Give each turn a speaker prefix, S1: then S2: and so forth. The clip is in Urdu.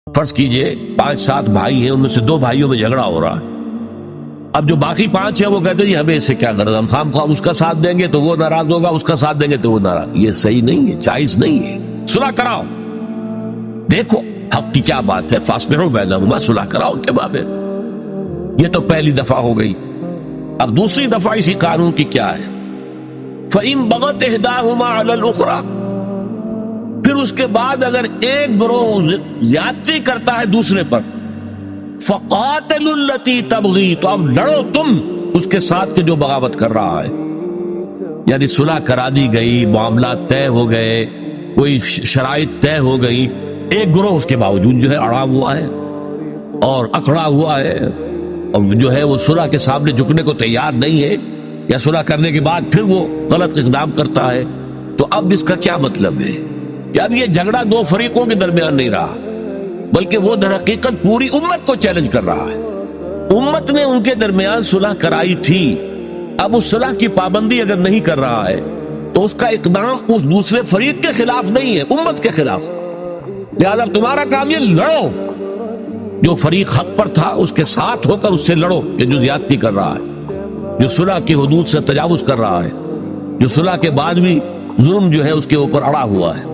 S1: فرض کیجئے 5-7 بھائی ہیں، ان میں سے 2 بھائیوں میں جھگڑا ہو رہا ہے۔ اب جو باقی 5 ہیں وہ کہتے ہیں ہمیں اس سے کیا غرض، ہم خام خواہ اس کا ساتھ دیں گے تو وہ ناراض ہوگا، اس کا ساتھ دیں گے تو وہ ناراض۔ یہ صحیح نہیں ہے، جائز نہیں ہے۔ صلح کراؤ، دیکھو حق کی کیا بات ہے، فاصبروا بینہما، صلح کراؤ ان کے مابین۔ یہ تو پہلی دفعہ ہو گئی۔ اب دوسری دفعہ اسی قانون کی کیا ہے؟ فَإِن بَغَتْ إِحْدَاهُمَا عَلَى الْأُخْرَى، پھر اس کے بعد اگر ایک گروہ زیادتی کرتا ہے دوسرے پر، فَقَاتِلُوا الَّتِي تَبْغِي، تو اب لڑو تم اس کے ساتھ کے جو بغاوت کر رہا ہے۔ یعنی صلح کرا دی گئی، معاملات طے ہو گئے، کوئی شرائط طے ہو گئی، ایک گروہ اس کے باوجود جو ہے اڑا ہوا ہے اور اکڑا ہوا ہے، اور جو ہے وہ صلح کے سامنے جھکنے کو تیار نہیں ہے، یا صلح کرنے کے بعد پھر وہ غلط اقدام کرتا ہے۔ تو اب اس کا کیا مطلب ہے کہ اب یہ جھگڑا 2 فریقوں کے درمیان نہیں رہا، بلکہ وہ در حقیقت پوری امت کو چیلنج کر رہا ہے۔ امت نے ان کے درمیان صلح کرائی تھی، اب اس صلح کی پابندی اگر نہیں کر رہا ہے تو اس کا اقدام اس دوسرے فریق کے خلاف نہیں ہے، امت کے خلاف۔ لہذا تمہارا کام یہ لڑو، جو فریق حق پر تھا اس کے ساتھ ہو کر اس سے لڑو، یہ جو زیادتی کر رہا ہے، جو صلح کی حدود سے تجاوز کر رہا ہے، جو صلح کے بعد بھی ظلم جو ہے اس کے اوپر اڑا ہوا ہے۔